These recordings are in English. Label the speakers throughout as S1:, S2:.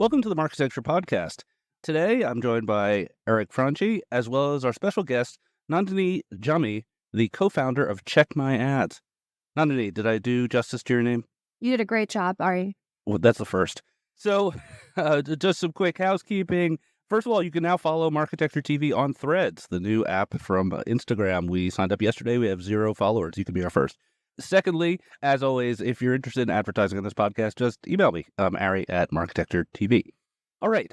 S1: Welcome to the Marketecture Podcast. Today, I'm joined by Eric Franchi, as well as our special guest, Nandini Jammi, the co-founder of Check My Ads. Nandini, did I do justice to your name?
S2: You did a great job, Ari.
S1: Well, that's the first. So, just some quick housekeeping. First of all, you can now follow Marketecture TV on Threads, the new app from Instagram. We signed up yesterday. We have 0 followers. You can be our first. Secondly, as always, if you're interested in advertising on this podcast, just email me, Ari at Marketecture TV. All right,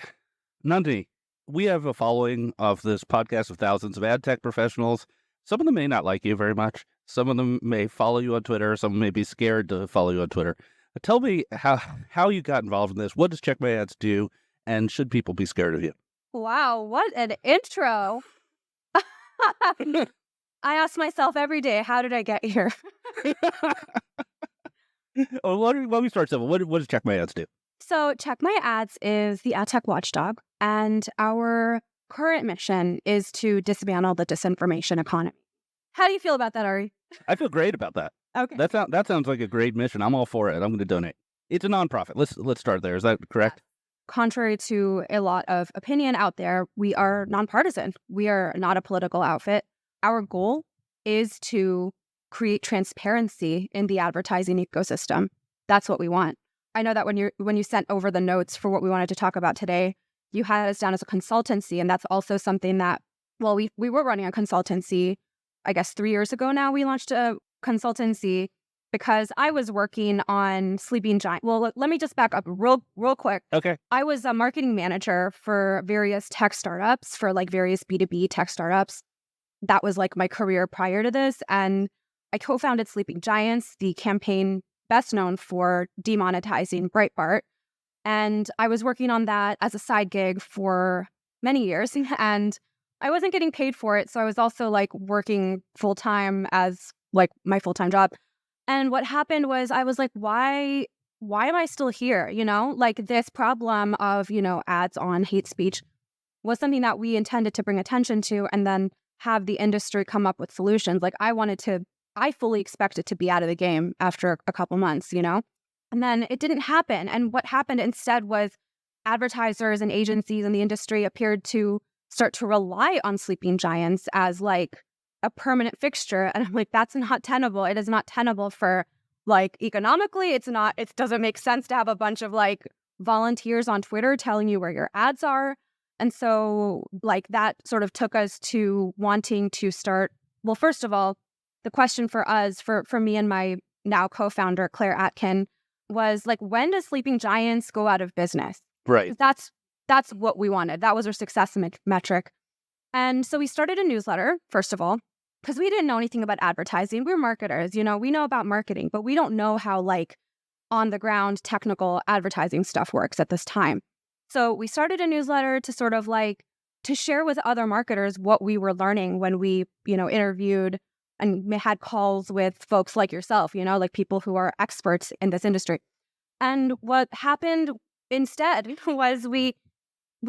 S1: Nandini, we have a following of this podcast of thousands of ad tech professionals. Some of them may not like you very much. Some of them may follow you on Twitter. Some may be scared to follow you on Twitter. Tell me how you got involved in this. What does Check My Ads do? And should people be scared of you?
S2: Wow, what an intro. I ask myself every day, how did I get here?
S1: Oh, let me start simple. What does Check My Ads do?
S2: So Check My Ads is the ad tech watchdog, and our current mission is to dismantle the disinformation economy. How do you feel about that, Ari?
S1: I feel great about that.
S2: Okay.
S1: That sounds like a great mission. I'm all for it. I'm going to donate. It's a nonprofit. Let's start there. Is that correct?
S2: Contrary to a lot of opinion out there, we are nonpartisan. We are not a political outfit. Our goal is to create transparency in the advertising ecosystem. That's what we want. I know that when you sent over the notes for what we wanted to talk about today, you had us down as a consultancy, and that's also something that, well, we were running a consultancy, I guess 3 years ago now. We launched a consultancy because I was working on Sleeping Giant. Well, let me just back up real quick.
S1: Okay.
S2: I was a marketing manager for various tech startups, for like various B2B tech startups. That was like my career prior to this. And I co-founded Sleeping Giants, the campaign best known for demonetizing Breitbart. And I was working on that as a side gig for many years. And I wasn't getting paid for it. So I was also like working full-time as like my full-time job. And what happened was I was like, why am I still here? You know, like this problem of, ads on hate speech was something that we intended to bring attention to and then have the industry come up with solutions. Like I fully expected to be out of the game after a couple months, and then it didn't happen. And what happened instead was advertisers and agencies in the industry appeared to start to rely on Sleeping Giants as like a permanent fixture. And I'm like, that's not tenable. It is not tenable for like economically. It doesn't make sense to have a bunch of like volunteers on Twitter telling you where your ads are. And so like that sort of took us to wanting to start. Well, first of all, the question for us, for me and my now co-founder, Claire Atkin, was like, when does Sleeping Giants go out of business?
S1: Right.
S2: That's what we wanted. That was our success metric. And so we started a newsletter, first of all, because we didn't know anything about advertising. We're marketers, we know about marketing, but we don't know how like on the ground technical advertising stuff works at this time. So we started a newsletter to sort of like to share with other marketers what we were learning when we, interviewed and had calls with folks like yourself, like people who are experts in this industry. And what happened instead was we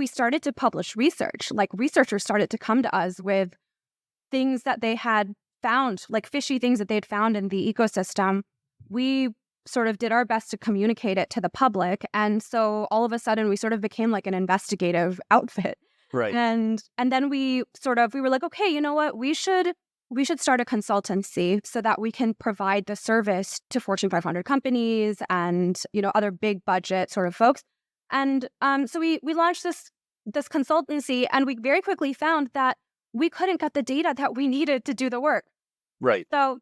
S2: started to publish research. Like researchers started to come to us with things that they had found, like fishy things that they'd found in the ecosystem. We sort of did our best to communicate it to the public. And so all of a sudden we sort of became like an investigative outfit.
S1: Right.
S2: And then we were like, okay, you know what? We should start a consultancy so that we can provide the service to Fortune 500 companies and, other big budget sort of folks. And so we launched this consultancy, and we very quickly found that we couldn't get the data that we needed to do the work.
S1: Right.
S2: So,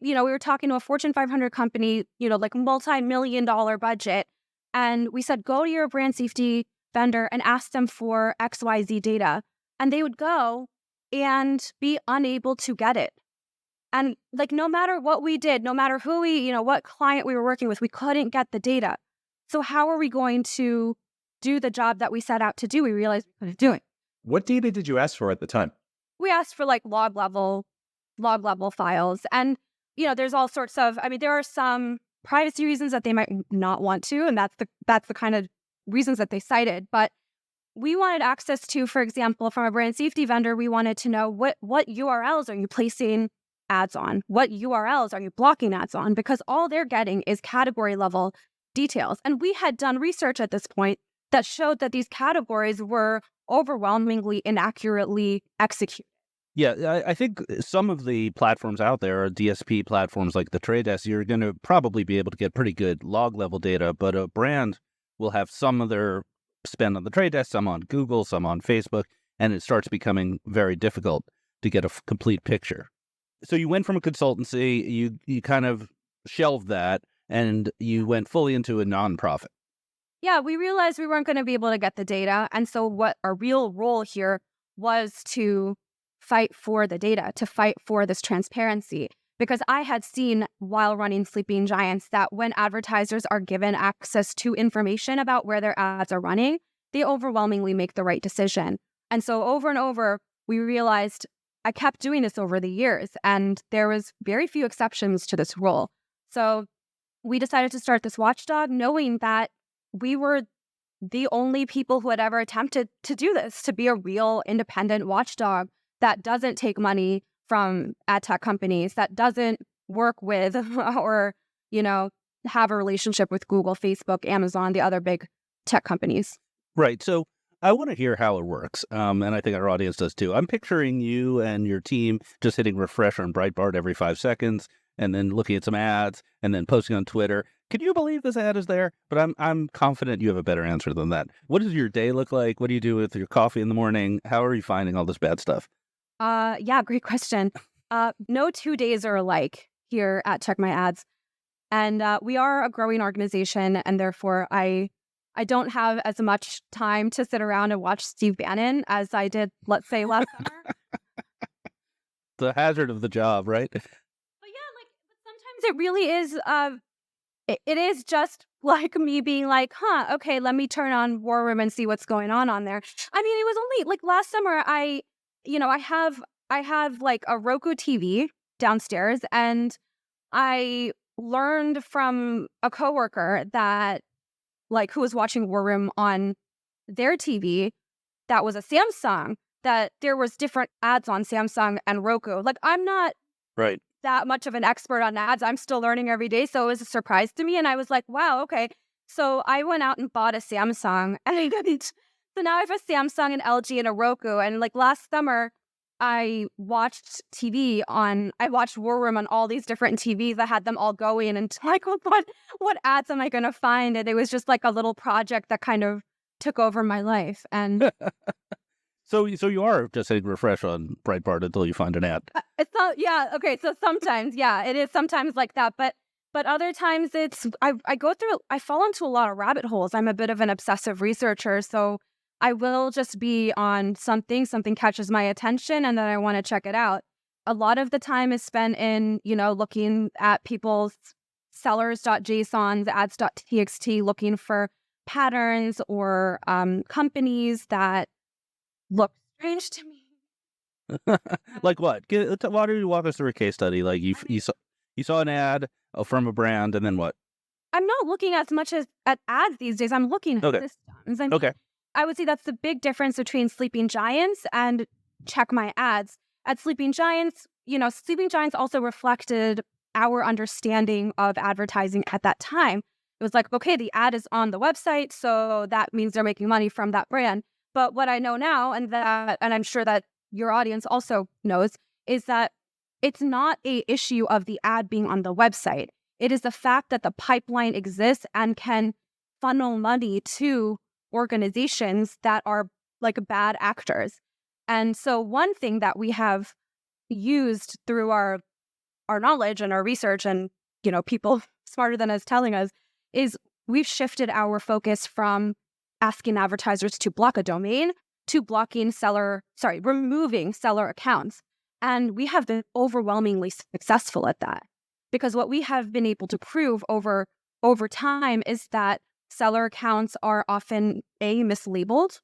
S2: we were talking to a Fortune 500 company, like multi-million-dollar budget. And we said, go to your brand safety vendor and ask them for XYZ data. And they would go and be unable to get it. And like, no matter what we did, no matter who what client we were working with, we couldn't get the data. So how are we going to do the job that we set out to do? We realized we couldn't do it.
S3: What data did you ask for at the time?
S2: We asked for like log level files. And, there's all sorts of, there are some privacy reasons that they might not want to. And that's the kind of reasons that they cited. But we wanted access to, for example, from a brand safety vendor, we wanted to know what URLs are you placing ads on? What URLs are you blocking ads on? Because all they're getting is category level details. And we had done research at this point that showed that these categories were overwhelmingly inaccurately executed.
S1: Yeah, I think some of the platforms out there are DSP platforms like the Trade Desk. You're going to probably be able to get pretty good log level data, but a brand will have some of their spend on the Trade Desk, some on Google, some on Facebook, and it starts becoming very difficult to get a complete picture. So you went from a consultancy, you kind of shelved that, and you went fully into a nonprofit.
S2: Yeah, we realized we weren't going to be able to get the data. And so what our real role here was to fight for the data, to fight for this transparency. Because I had seen while running Sleeping Giants that when advertisers are given access to information about where their ads are running, they overwhelmingly make the right decision. And so over and over, we realized I kept doing this over the years, and there was very few exceptions to this rule. So we decided to start this watchdog knowing that we were the only people who had ever attempted to do this, to be a real independent watchdog that doesn't take money from ad tech companies, that doesn't work with or, have a relationship with Google, Facebook, Amazon, the other big tech companies.
S1: Right. So I want to hear how it works. And I think our audience does too. I'm picturing you and your team just hitting refresh on Breitbart every 5 seconds and then looking at some ads and then posting on Twitter. Can you believe this ad is there? But I'm confident you have a better answer than that. What does your day look like? What do you do with your coffee in the morning? How are you finding all this bad stuff?
S2: Yeah, great question. No 2 days are alike here at Check My Ads. And we are a growing organization, and therefore I don't have as much time to sit around and watch Steve Bannon as I did, let's say, last summer.
S1: The hazard of the job, right?
S2: But yeah, sometimes it really is, it is just like me being like, okay, let me turn on War Room and see what's going on there. I mean, it was only like last summer, I have like a Roku TV downstairs, and I learned from a coworker that who was watching War Room on their TV that was a Samsung, that there was different ads on Samsung and Roku. Like, I'm not
S1: Right.
S2: that much of an expert on ads. I'm still learning every day. So it was a surprise to me. And I was like, wow, okay. So I went out and bought a Samsung, and so now I have a Samsung, an LG, and a Roku. And like last summer, I watched War Room on all these different TVs. I had them all going, and like, what ads am I going to find? And it was just like a little project that kind of took over my life. And
S1: So you are just hitting refresh on Breitbart until you find an ad.
S2: it's not, yeah, okay. So sometimes, yeah, it is sometimes like that. But other times it's, I fall into a lot of rabbit holes. I'm a bit of an obsessive researcher. So I will just be on something catches my attention, and then I want to check it out. A lot of the time is spent in, looking at people's sellers.jsons, ads.txt, looking for patterns or companies that look strange to me.
S1: Like what? Why don't you walk us through a case study? Like you saw an ad from a brand, and then what?
S2: I'm not looking as much at ads these days. I'm looking at systems.
S1: Okay.
S2: I would say that's the big difference between Sleeping Giants and Check My Ads. At Sleeping Giants, Sleeping Giants also reflected our understanding of advertising at that time. It was like, okay, the ad is on the website, so that means they're making money from that brand. But what I know now, and I'm sure that your audience also knows, is that it's not a issue of the ad being on the website. It is the fact that the pipeline exists and can funnel money to organizations that are like bad actors. And so one thing that we have used through our knowledge and our research, and people smarter than us telling us, is we've shifted our focus from asking advertisers to block a domain to removing seller accounts. And we have been overwhelmingly successful at that, because what we have been able to prove over time is that seller accounts are often mislabeled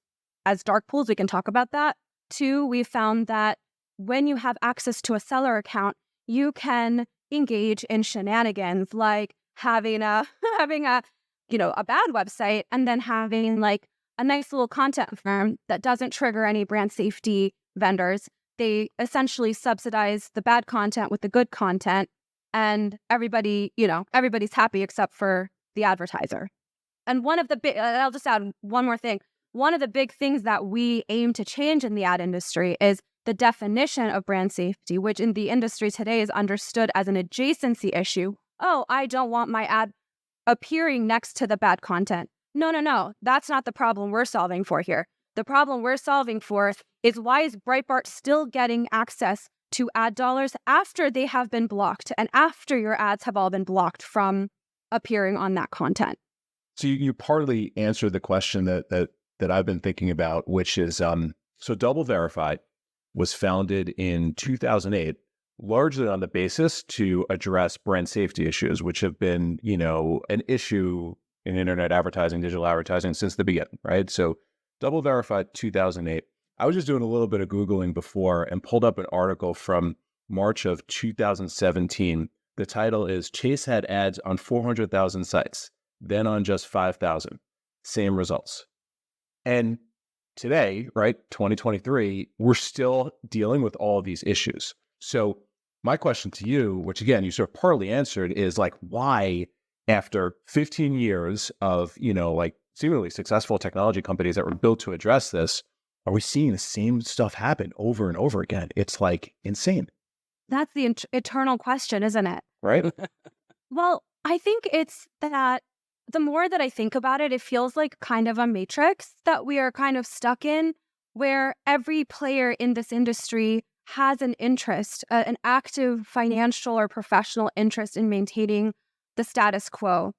S2: as dark pools. We can talk about that. 2, we found that when you have access to a seller account, you can engage in shenanigans like having a bad website and then having like a nice little content firm that doesn't trigger any brand safety vendors. They essentially subsidize the bad content with the good content, and everybody's happy except for the advertiser. And one of the big, I'll just add one more thing. One of the big things that we aim to change in the ad industry is the definition of brand safety, which in the industry today is understood as an adjacency issue. Oh, I don't want my ad appearing next to the bad content. No. That's not the problem we're solving for here. The problem we're solving for is why is Breitbart still getting access to ad dollars after they have been blocked and after your ads have all been blocked from appearing on that content?
S3: So you partly answered the question that I've been thinking about, which is so Double Verified was founded in 2008, largely on the basis to address brand safety issues, which have been, an issue in internet advertising, digital advertising since the beginning, right? So Double Verified 2008. I was just doing a little bit of Googling before and pulled up an article from March of 2017. The title is Chase had ads on 400,000 sites, then on just 5,000. Same results. And today, right, 2023, we're still dealing with all of these issues. So my question to you, which again, you sort of partly answered, is like, why after 15 years of, seemingly successful technology companies that were built to address this, are we seeing the same stuff happen over and over again? It's like insane.
S2: That's the eternal question, isn't it?
S3: Right?
S2: Well, I think it's that the more that I think about it, it feels like kind of a matrix that we are kind of stuck in, where every player in this industry has an interest, an active financial or professional interest in maintaining the status quo.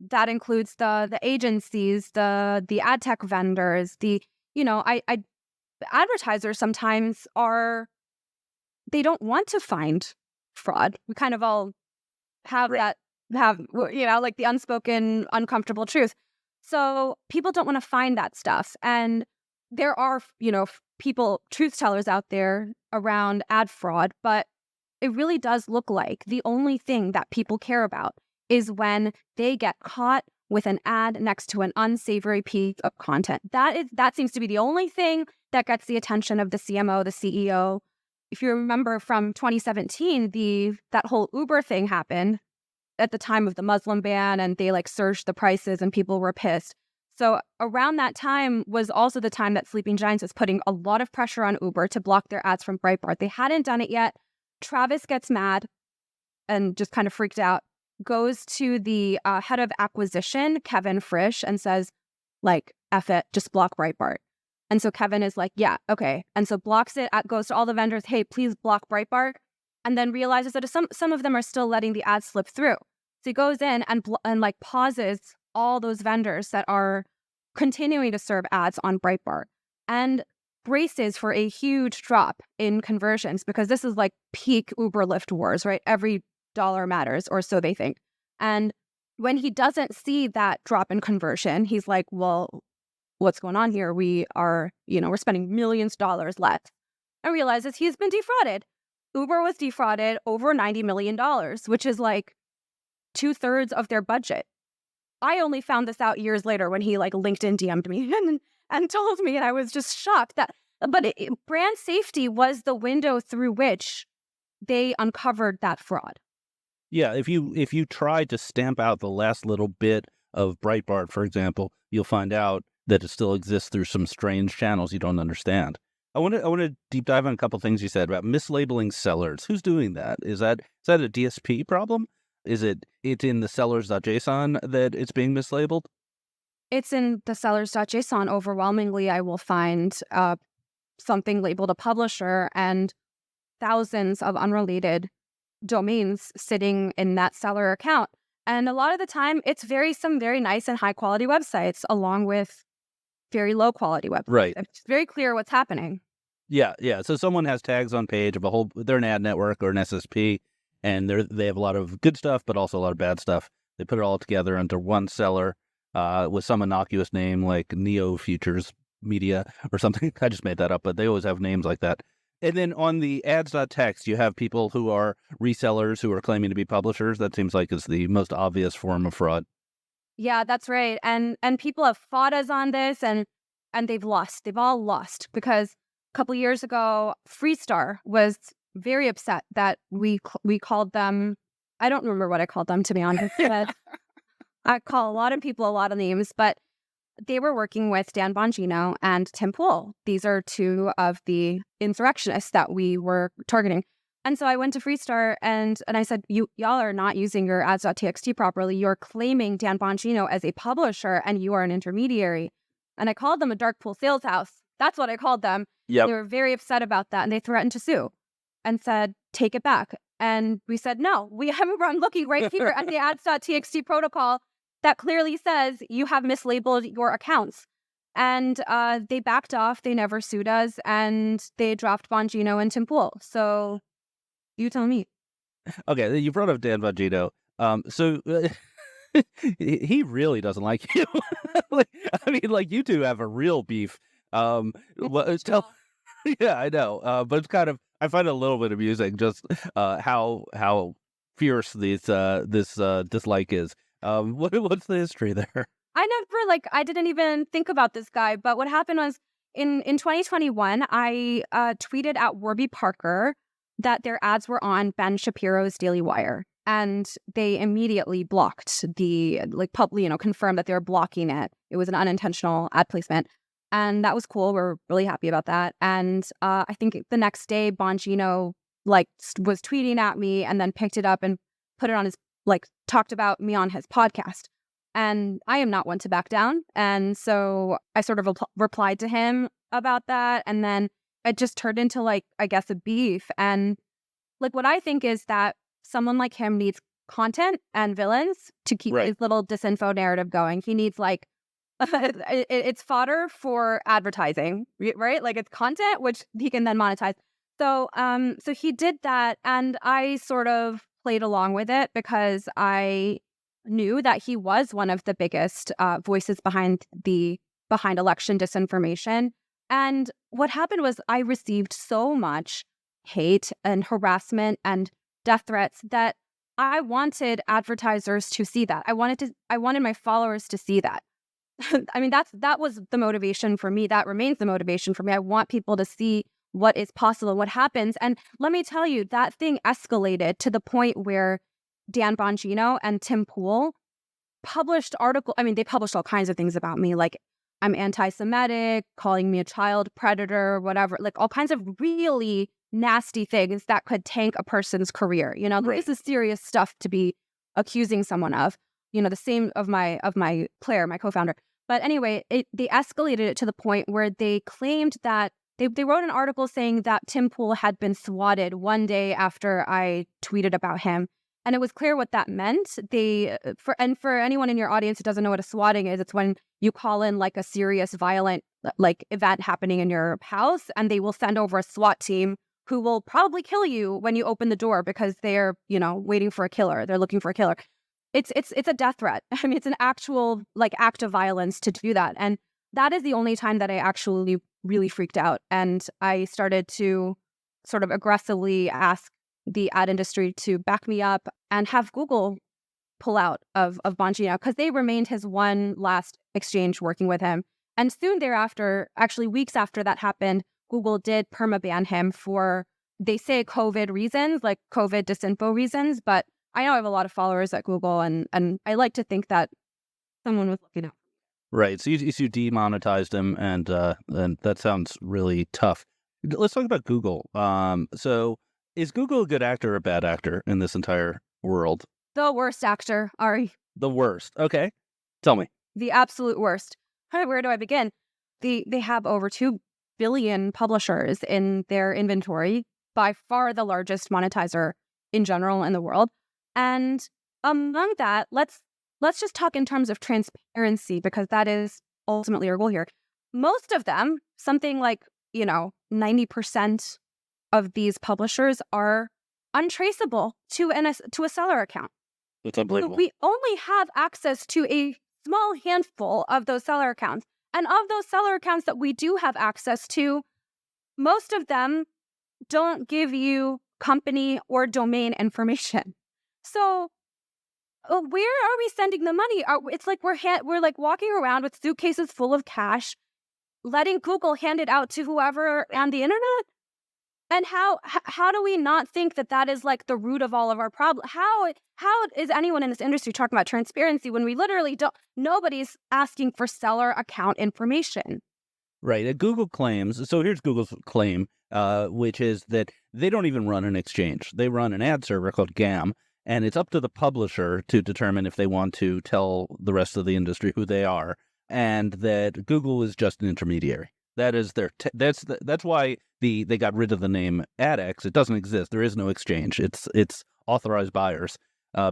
S2: That includes the agencies, the ad tech vendors, the advertisers sometimes they don't want to find fraud. We kind of all have
S3: Right.
S2: like the unspoken, uncomfortable truth. So people don't want to find that stuff. And there are, truth tellers out there around ad fraud, but it really does look like the only thing that people care about is when they get caught with an ad next to an unsavory piece of content. That seems to be the only thing that gets the attention of the CMO, the CEO. If you remember from 2017, that whole Uber thing happened at the time of the Muslim ban, and they surged the prices and people were pissed. So around that time was also the time that Sleeping Giants was putting a lot of pressure on Uber to block their ads from Breitbart. They hadn't done it yet. Travis gets mad and just kind of freaked out, goes to the head of acquisition, Kevin Frisch, and says, F it, just block Breitbart. And so Kevin is like, yeah, okay. And so blocks it, goes to all the vendors, hey, please block Breitbart. And then realizes that some of them are still letting the ads slip through. So he goes in and pauses all those vendors that are continuing to serve ads on Breitbart and braces for a huge drop in conversions, because this is peak Uber Lyft wars, right? Every dollar matters, or so they think. And when he doesn't see that drop in conversion, he's like, well, what's going on here? We are, we're spending millions of dollars less. And realizes he's been defrauded. Uber was defrauded over $90 million, which is 2/3 of their budget. I only found this out years later when he LinkedIn DM'd me and told me, and I was just shocked but brand safety was the window through which they uncovered that fraud.
S1: Yeah, if you try to stamp out the last little bit of Breitbart, for example, you'll find out that it still exists through some strange channels you don't understand. I want to deep dive on a couple things you said about mislabeling sellers. Who's doing that? Is that a DSP problem? Is it's in the sellers.json that it's being mislabeled?
S2: It's in the sellers.json. Overwhelmingly, I will find something labeled a publisher and thousands of unrelated domains sitting in that seller account. And a lot of the time, it's some very nice and high quality websites along with very low quality websites.
S1: Right.
S2: It's very clear what's happening.
S1: Yeah. So someone has tags on page of they're an ad network or an SSP, and they have a lot of good stuff, but also a lot of bad stuff. They put it all together under one seller with some innocuous name like Neo Futures Media or something. I just made that up, but they always have names like that. And then on the ads.txt, you have people who are resellers who are claiming to be publishers. That seems like it's the most obvious form of fraud.
S2: Yeah, that's right. And people have fought us on this, and they've lost. They've all lost because a couple years ago, Freestar was very upset that we called them. I don't remember what I called them, to be honest. But I call a lot of people a lot of names, but they were working with Dan Bongino and Tim Pool. These are two of the insurrectionists that we were targeting. And so I went to Freestar and I said, y'all are not using your ads.txt properly. You're claiming Dan Bongino as a publisher and you are an intermediary. And I called them a dark pool sales house. That's what I called them.
S1: Yep.
S2: They were very upset about that and they threatened to sue and said, take it back. And we said, no, I'm looking right here at the ads.txt protocol that clearly says you have mislabeled your accounts. And they backed off. They never sued us and they dropped Bongino and Tim Pool. So you tell me.
S1: Okay, you brought up Dan Bongino. So he really doesn't like you. You two have a real beef. Yeah, I know. But it's kind of, I find it a little bit amusing just how fierce this dislike is. What's the history there?
S2: I didn't even think about this guy. But what happened was in 2021, I tweeted at Warby Parker that their ads were on Ben Shapiro's Daily Wire. And they immediately blocked confirmed that they were blocking it. It was an unintentional ad placement. And that was cool. We're really happy about that. And I think the next day, Bongino was tweeting at me and then picked it up and put it on his, talked about me on his podcast. And I am not one to back down. And so I sort of replied to him about that. And then it just turned into a beef. And what I think is that someone like him needs content and villains to keep his little disinfo narrative going. He needs it's fodder for advertising, right? It's content, which he can then monetize. So he did that. And I sort of played along with it because I knew that he was one of the biggest voices behind election disinformation. And what happened was I received so much hate and harassment and death threats that I wanted advertisers to see that. I wanted my followers to see that. I mean, that was the motivation for me. That remains the motivation for me. I want people to see what is possible, what happens. And let me tell you, that thing escalated to the point where Dan Bongino and Tim Pool published articles. I mean, they published all kinds of things about me, I'm anti-Semitic, calling me a child predator, whatever, all kinds of really nasty things that could tank a person's career. This is serious stuff to be accusing someone of. The same of my Claire, my co-founder. But anyway, they escalated it to the point where they claimed that they wrote an article saying that Tim Pool had been swatted one day after I tweeted about him. And it was clear what that meant. For anyone in your audience who doesn't know what a swatting is, it's when you call in a serious violent event happening in your house, and they will send over a SWAT team who will probably kill you when you open the door because they're waiting for a killer. They're looking for a killer. It's a death threat. I mean, it's an actual act of violence to do that, and that is the only time that I actually really freaked out, and I started to sort of aggressively ask the ad industry to back me up and have Google pull out of Bongino because they remained his one last exchange working with him. And soon thereafter, actually weeks after that happened, Google did permaban him for, they say COVID reasons, COVID disinfo reasons. But I know I have a lot of followers at Google and I like to think that someone was looking out.
S1: Right. So you demonetized him and that sounds really tough. Let's talk about Google. So is Google a good actor or a bad actor in this entire world?
S2: The worst actor, Ari.
S1: The worst. Okay. Tell me.
S2: The absolute worst. Where do I begin? They have over 2 billion publishers in their inventory, by far the largest monetizer in general in the world. And among that, let's just talk in terms of transparency, because that is ultimately our goal here. Most of them, something 90% of these publishers are untraceable to a seller account.
S1: That's unbelievable.
S2: So we only have access to a small handful of those seller accounts. And of those seller accounts that we do have access to, most of them don't give you company or domain information. So where are we sending the money? It's we're walking around with suitcases full of cash, letting Google hand it out to whoever on the internet. And how do we not think that is like the root of all of our problems? How is anyone in this industry talking about transparency when we literally don't? Nobody's asking for seller account information.
S1: Right. Google claims, so here's Google's claim, which is that they don't even run an exchange. They run an ad server called GAM, and it's up to the publisher to determine if they want to tell the rest of the industry who they are, and that Google is just an intermediary. That is that's why they got rid of the name AdX. It doesn't exist. There is no exchange. It's authorized buyers,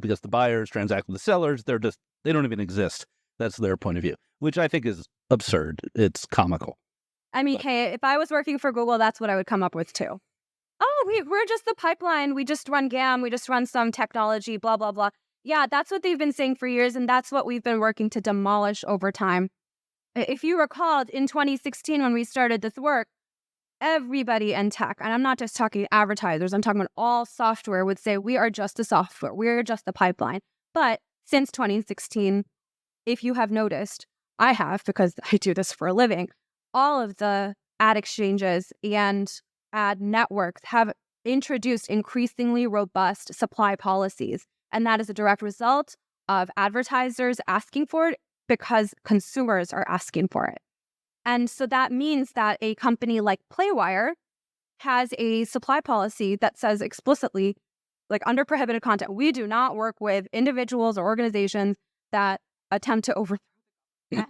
S1: because the buyers transact with the sellers. They don't even exist. That's their point of view, which I think is absurd. It's comical.
S2: I mean, hey, if I was working for Google, that's what I would come up with too. Oh, we're just the pipeline. We just run GAM. We just run some technology, blah, blah, blah. Yeah, that's what they've been saying for years, and that's what we've been working to demolish over time. If you recall, in 2016, when we started this work, everybody in tech, and I'm not just talking advertisers, I'm talking about all software, would say we are just a software. We're just the pipeline. But since 2016, if you have noticed, I have, because I do this for a living, all of the ad exchanges and ad networks have introduced increasingly robust supply policies. And that is a direct result of advertisers asking for it because consumers are asking for it. And so that means that a company like Playwire has a supply policy that says explicitly, like under prohibited content, we do not work with individuals or organizations that attempt to overthrow.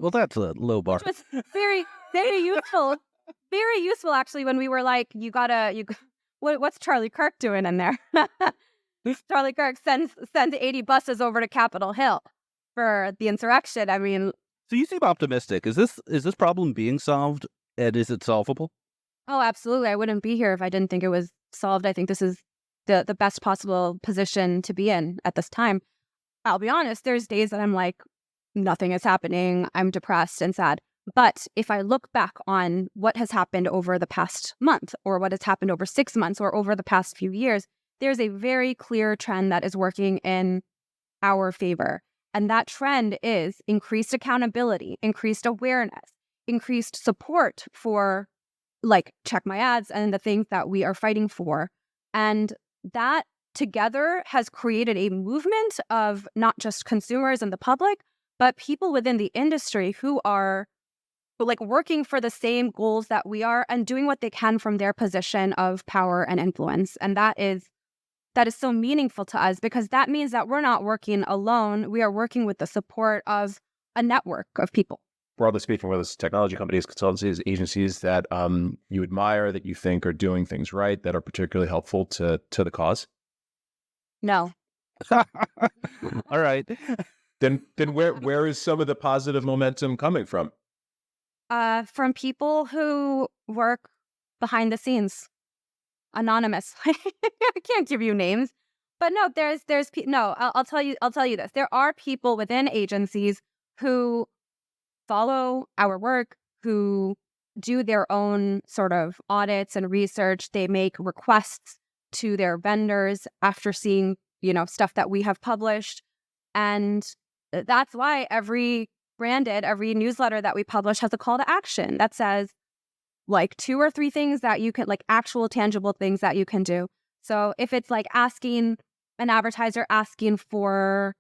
S1: Well, that's a low bar.
S2: Which was very, very useful. Very useful, actually, when we were like, what's Charlie Kirk doing in there? Charlie Kirk sends 80 buses over to Capitol Hill for the insurrection. I mean,
S1: so you seem optimistic. Is this problem being solved, and is it solvable?
S2: Oh, absolutely. I wouldn't be here if I didn't think it was solved. I think this is the best possible position to be in at this time. I'll be honest, there's days that I'm like, nothing is happening. I'm depressed and sad. But if I look back on what has happened over the past month, or what has happened over 6 months, or over the past few years, there's a very clear trend that is working in our favor. And that trend is increased accountability, increased awareness, increased support for, like, check my ads and the things that we are fighting for. And that together has created a movement of not just consumers and the public, but people within the industry who are like working for the same goals that we are and doing what they can from their position of power and influence. And that is so meaningful to us, because that means that we're not working alone. We are working with the support of a network of people.
S3: Broadly speaking, whether it's technology companies, consultancies, agencies that you admire, that you think are doing things right, that are particularly helpful to the cause?
S2: No.
S1: All right.
S3: Then where is some of the positive momentum coming from?
S2: From people who work behind the scenes, anonymous. I can't give you names, but no, I'll tell you this. There are people within agencies who follow our work, who do their own sort of audits and research. They make requests to their vendors after seeing, stuff that we have published. And that's why every newsletter that we publish has a call to action that says, like, 2 or 3 things that you can, like, actual tangible things that you can do. So if it's like asking an advertiser asking for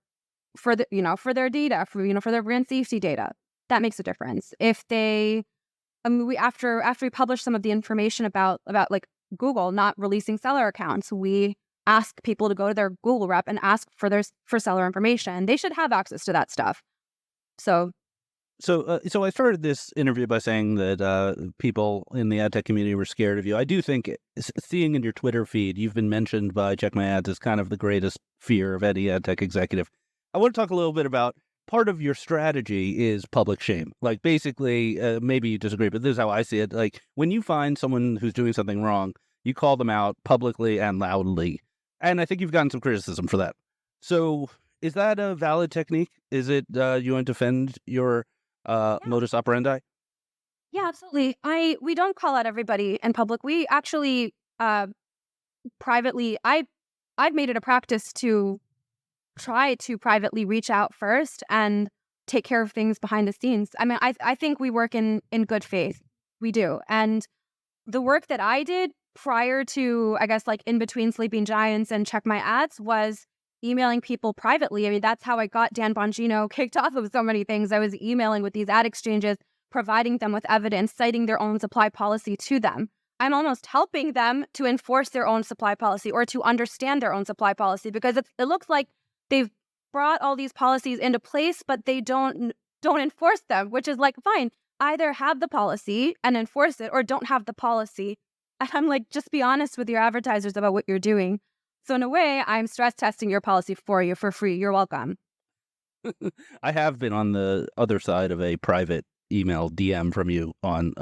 S2: the, for their data, for their brand safety data, that makes a difference. If they, after we publish some of the information about like Google not releasing seller accounts, we ask people to go to their Google rep and ask for seller information. They should have access to that stuff. So
S1: I started this interview by saying that people in the ad tech community were scared of you. I do think seeing in your Twitter feed, you've been mentioned by Check My Ads as kind of the greatest fear of any ad tech executive. I want to talk a little bit about part of your strategy is public shame. Like, basically, maybe you disagree, but this is how I see it. Like, when you find someone who's doing something wrong, you call them out publicly and loudly. And I think you've gotten some criticism for that. So is that a valid technique? Is it you want to defend your modus operandi?
S2: Yeah, absolutely. We don't call out everybody in public. We actually privately, I've made it a practice to try to privately reach out first and take care of things behind the scenes. I mean, I think we work in good faith. We do. And the work that I did prior to, I guess, like in between Sleeping Giants and Check My Ads, was emailing people privately. I mean, that's how I got Dan Bongino kicked off of so many things. I was emailing with these ad exchanges, providing them with evidence, citing their own supply policy to them. I'm almost helping them to enforce their own supply policy or to understand their own supply policy, because it looks like they've brought all these policies into place, but they don't enforce them, which is like, fine, either have the policy and enforce it or don't have the policy. And I'm like, just be honest with your advertisers about what you're doing. So in a way, I'm stress testing your policy for you for free. You're welcome.
S1: I have been on the other side of a private email DM from you on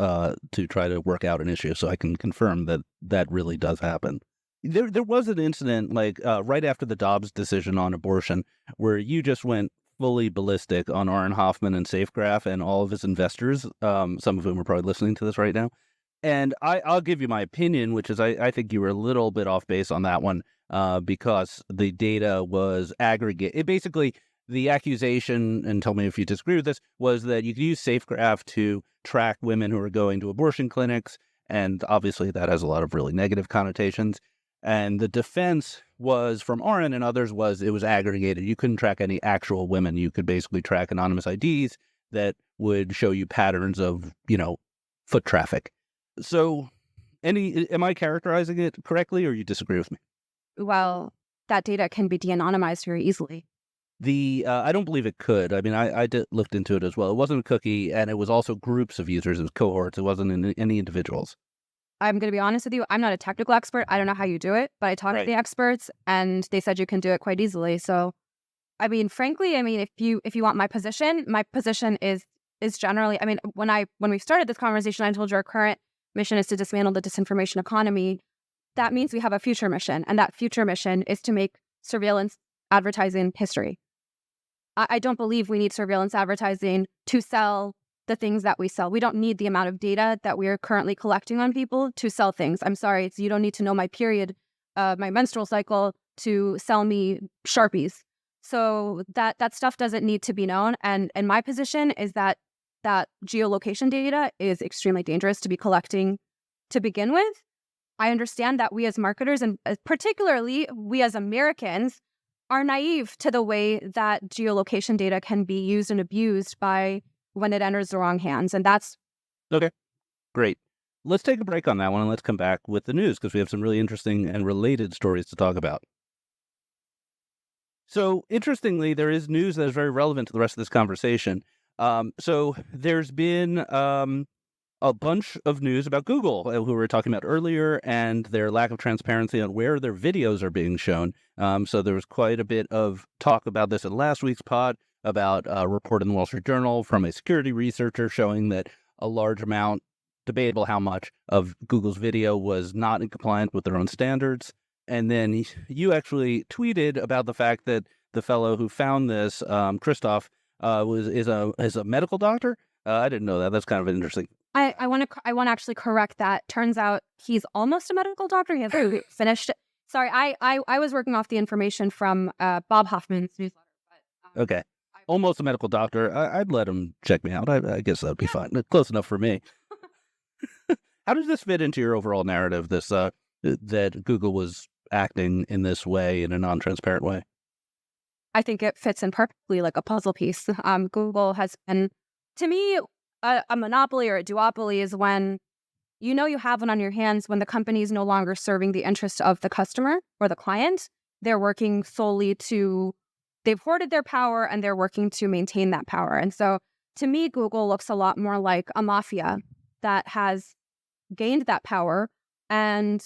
S1: to try to work out an issue, so I can confirm that that really does happen. There was an incident like right after the Dobbs decision on abortion where you just went fully ballistic on Aaron Hoffman and Safegraph and all of his investors, some of whom are probably listening to this right now. And I'll give you my opinion, which is I think you were a little bit off base on that one because the data was aggregate. Basically, the accusation, and tell me if you disagree with this, was that you could use Safegraph to track women who are going to abortion clinics. And obviously that has a lot of really negative connotations. And the defense was from Aaron and others was it was aggregated. You couldn't track any actual women. You could basically track anonymous IDs that would show you patterns of, foot traffic. So am I characterizing it correctly or you disagree with me?
S2: Well, that data can be de-anonymized very easily.
S1: I don't believe it could. I mean, I looked into it as well. It wasn't a cookie, and it was also groups of users. It was cohorts. It wasn't any individuals.
S2: I'm going to be honest with you. I'm not a technical expert. I don't know how you do it, but I talked to the experts, and they said you can do it quite easily. So, I mean, frankly, if you want my position is generally, when we started this conversation, I told you our current mission is to dismantle the disinformation economy. That means we have a future mission, and that future mission is to make surveillance advertising history. I don't believe we need surveillance advertising to sell the things that we sell. We don't need the amount of data that we are currently collecting on people to sell things. I'm sorry, you don't need to know my period, my menstrual cycle to sell me Sharpies. So that stuff doesn't need to be known. And my position is that geolocation data is extremely dangerous to be collecting to begin with. I understand that we as marketers, and particularly we as Americans, are naive to the way that geolocation data can be used and abused by when it enters the wrong hands. And that's...
S1: Okay, great. Let's take a break on that one and let's come back with the news because we have some really interesting and related stories to talk about. So interestingly, there is news that is very relevant to the rest of this conversation. So there's been a bunch of news about Google, who we were talking about earlier, and their lack of transparency on where their videos are being shown. So there was quite a bit of talk about this in last week's pod about a report in the Wall Street Journal from a security researcher showing that a large amount, debatable how much, of Google's video was not in compliance with their own standards. And then you actually tweeted about the fact that the fellow who found this, Christoph, is a medical doctor. I didn't know that. That's kind of interesting.
S2: I want to actually correct that. Turns out he's almost a medical doctor. He hasn't finished it. Sorry, I was working off the information from Bob Hoffman's newsletter. But,
S1: okay. Almost a medical doctor. I'd let him check me out. I guess that'd be fine. Close enough for me. How does this fit into your overall narrative, this that Google was acting in this way, in a non-transparent way?
S2: I think it fits in perfectly like a puzzle piece. Google has been, to me, a monopoly or a duopoly is when you have one on your hands when the company is no longer serving the interest of the customer or the client. They're working solely they've hoarded their power and they're working to maintain that power. And so to me, Google looks a lot more like a mafia that has gained that power. And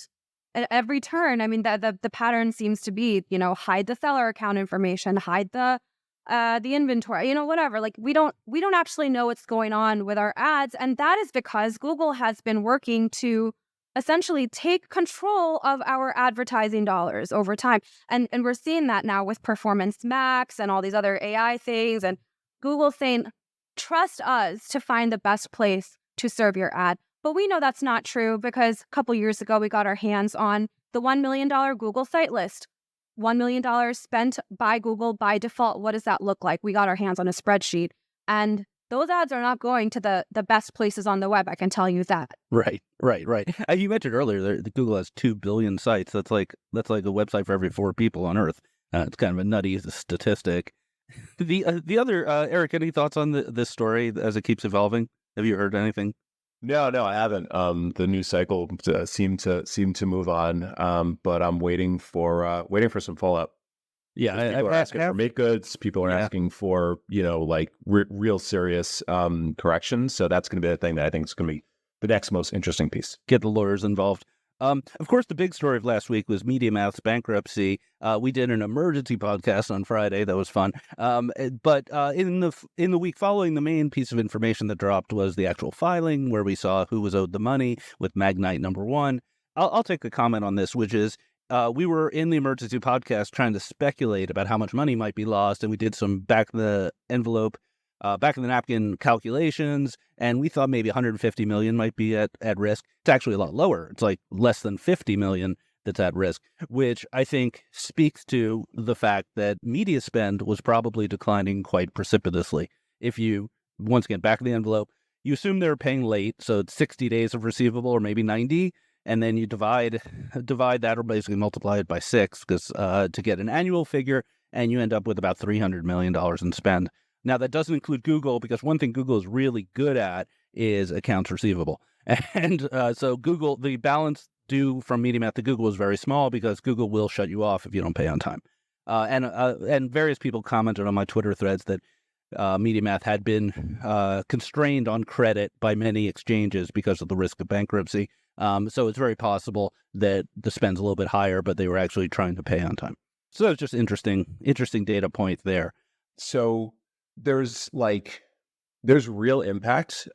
S2: at every turn, the pattern seems to be, hide the seller account information, hide the inventory, whatever. Like we don't actually know what's going on with our ads. And that is because Google has been working to essentially take control of our advertising dollars over time. And we're seeing that now with Performance Max and all these other AI things. And Google saying, trust us to find the best place to serve your ad. But we know that's not true because a couple years ago, we got our hands on the $1 million Google site list. $1 million spent by Google by default. What does that look like? We got our hands on a spreadsheet. And those ads are not going to the best places on the web. I can tell you that.
S1: Right. You mentioned earlier that Google has 2 billion sites. That's like a website for every 4 people on Earth. It's kind of a nutty statistic. The other Eric, any thoughts on this story as it keeps evolving? Have you heard anything?
S3: No, I haven't. The news cycle seemed to move on, but I'm waiting for some follow-up.
S1: Yeah,
S3: People are asking for make goods. People are asking for like real serious corrections. So that's going to be the thing that I think is going to be the next most interesting piece.
S1: Get the lawyers involved. Of course, the big story of last week was MediaMath's bankruptcy. We did an emergency podcast on Friday. That was fun. But in the week following, the main piece of information that dropped was the actual filing, where we saw who was owed the money with Magnite number 1. I'll take a comment on this, which is we were in the emergency podcast trying to speculate about how much money might be lost, and we did some back of the napkin calculations, and we thought maybe 150 million might be at risk. It's actually a lot lower. It's like less than 50 million that's at risk, which I think speaks to the fact that media spend was probably declining quite precipitously. If you, once again, back of the envelope, you assume they're paying late, so it's 60 days of receivable or maybe 90, and then you divide that or basically multiply it by 6 because to get an annual figure, and you end up with about $300 million in spend. Now, that doesn't include Google, because one thing Google is really good at is accounts receivable. And so Google, the balance due from MediaMath to Google is very small because Google will shut you off if you don't pay on time. And various people commented on my Twitter threads that MediaMath had been constrained on credit by many exchanges because of the risk of bankruptcy. So it's very possible that the spend's a little bit higher, but they were actually trying to pay on time. So that's just interesting data point there.
S3: So there's real impact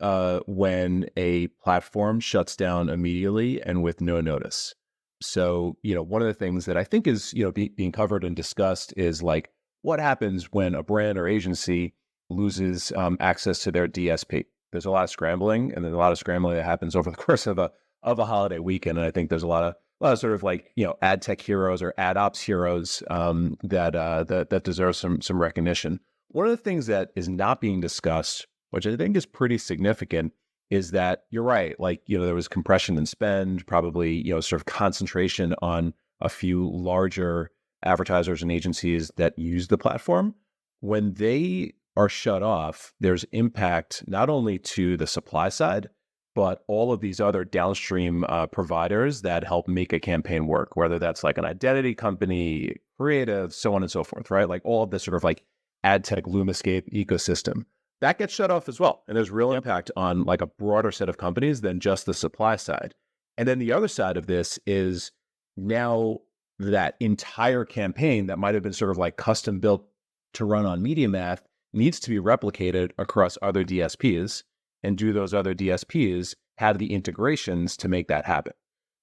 S3: when a platform shuts down immediately and with no notice. So, one of the things that I think is, being covered and discussed is like what happens when a brand or agency loses access to their DSP. There's a lot of scrambling, and there's a lot of scrambling that happens over the course of a holiday weekend. And I think there's a lot of sort of like, ad tech heroes or ad ops heroes that deserve some recognition. One of the things that is not being discussed, which I think is pretty significant, is that you're right. Like, there was compression in spend, probably, sort of concentration on a few larger advertisers and agencies that use the platform. When they are shut off, there's impact not only to the supply side, but all of these other downstream providers that help make a campaign work, whether that's like an identity company, creative, so on and so forth, right? Like all of this sort of like ad tech Lumascape ecosystem that gets shut off as well. And there's real impact on like a broader set of companies than just the supply side. And then the other side of this is now that entire campaign that might have been sort of like custom built to run on MediaMath needs to be replicated across other DSPs, and do those other DSPs have the integrations to make that happen?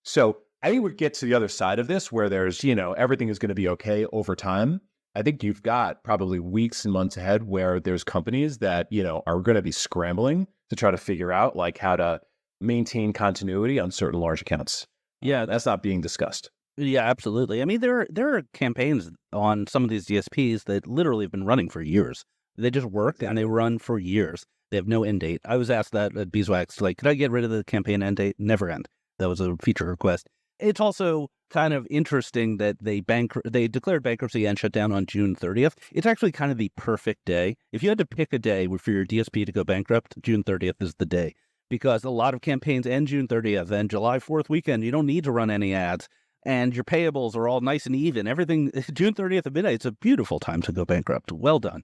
S3: So I think we get to the other side of this where there's, everything is going to be okay over time. I think you've got probably weeks and months ahead where there's companies that, are going to be scrambling to try to figure out like how to maintain continuity on certain large accounts.
S1: Yeah,
S3: that's not being discussed.
S1: Yeah, absolutely. I mean, there are campaigns on some of these DSPs that literally have been running for years. They just work and they run for years. They have no end date. I was asked that at Beeswax, like, could I get rid of the campaign end date? Never end. That was a feature request. It's also kind of interesting that they declared bankruptcy and shut down on June 30th. It's actually kind of the perfect day. If you had to pick a day for your DSP to go bankrupt, June 30th is the day, because a lot of campaigns end June 30th, and July 4th weekend, you don't need to run any ads, and your payables are all nice and even. Everything, June 30th at midnight, it's a beautiful time to go bankrupt. Well done.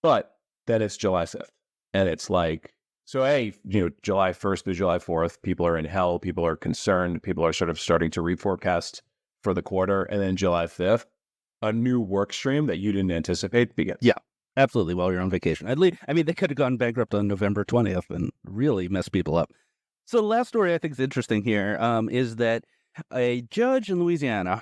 S3: But then it's July 5th, and it's like, so hey, July 1st through July 4th, people are in hell, people are concerned, people are sort of starting to reforecast for the quarter, and then July 5th, a new work stream that you didn't anticipate begins.
S1: Yeah, absolutely, while you're on vacation. I mean, they could have gone bankrupt on November 20th and really messed people up. So the last story I think is interesting here is that a judge in Louisiana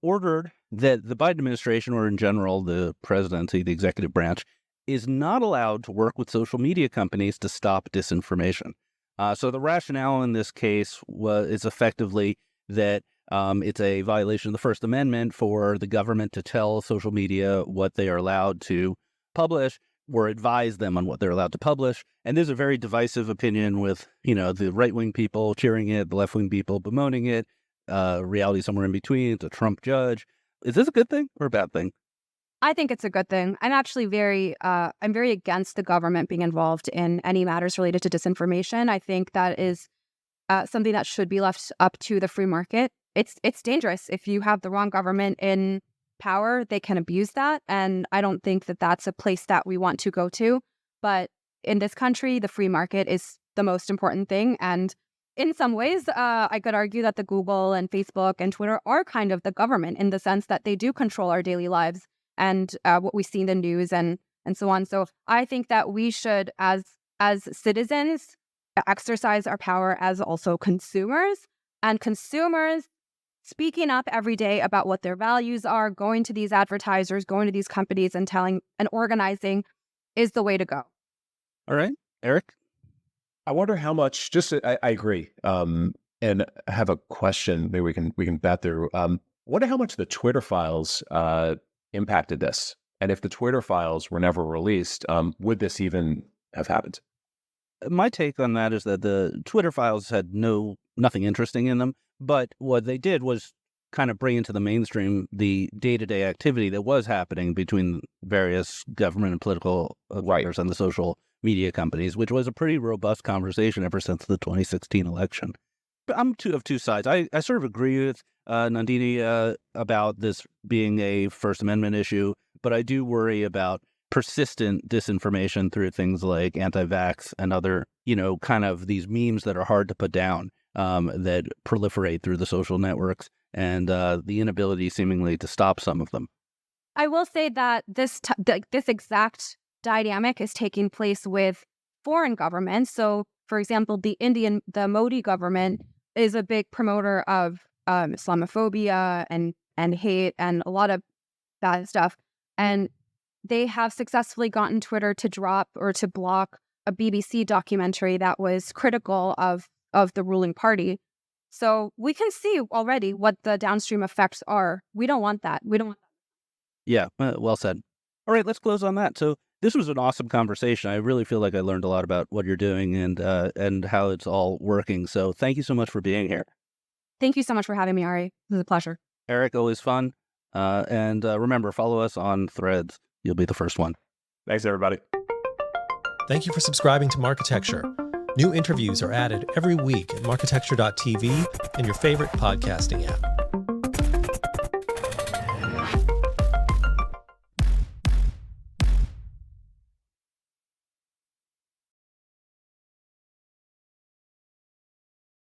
S1: ordered that the Biden administration, or in general, the presidency, the executive branch, is not allowed to work with social media companies to stop disinformation. So the rationale in this case is effectively that it's a violation of the First Amendment for the government to tell social media what they are allowed to publish, or advise them on what they're allowed to publish. And there's a very divisive opinion with, the right-wing people cheering it, the left-wing people bemoaning it, reality somewhere in between. It's a Trump judge. Is this a good thing or a bad thing?
S2: I think it's a good thing. I'm actually I'm very against the government being involved in any matters related to disinformation. I think that is something that should be left up to the free market. It's dangerous. If you have the wrong government in power, they can abuse that. And I don't think that that's a place that we want to go to. But in this country, the free market is the most important thing. And in some ways, I could argue that the Google and Facebook and Twitter are kind of the government in the sense that they do control our daily lives and what we see in the news and so on. So I think that we should, as citizens, exercise our power as also consumers, and consumers speaking up every day about what their values are, going to these advertisers, going to these companies and telling and organizing is the way to go.
S1: All right, Eric?
S3: I wonder how much, I agree. And I have a question, maybe we can bat through. I wonder how much the Twitter files impacted this. And if the Twitter files were never released, would this even have happened?
S1: My take on that is that the Twitter files had nothing interesting in them, but what they did was kind of bring into the mainstream the day-to-day activity that was happening between various government and political leaders and the social media companies, which was a pretty robust conversation ever since the 2016 election. But I'm of two sides. I sort of agree with Nandini about this being a First Amendment issue, but I do worry about persistent disinformation through things like anti-vax and other, kind of these memes that are hard to put down, that proliferate through the social networks, and the inability seemingly to stop some of them.
S2: I will say that this exact dynamic is taking place with foreign governments. So, for example, the Modi government is a big promoter of Islamophobia and hate and a lot of bad stuff. And they have successfully gotten Twitter to drop or to block a BBC documentary that was critical of the ruling party. So we can see already what the downstream effects are. We don't want that.
S1: Yeah, well said. All right, let's close on that. So this was an awesome conversation. I really feel like I learned a lot about what you're doing and how it's all working. So thank you so much for being here.
S2: Thank you so much for having me, Ari. It was a pleasure.
S1: Eric, always fun. And remember, follow us on Threads. You'll be the first one.
S3: Thanks, everybody.
S4: Thank you for subscribing to Marketecture. New interviews are added every week at marketecture.tv and your favorite podcasting app.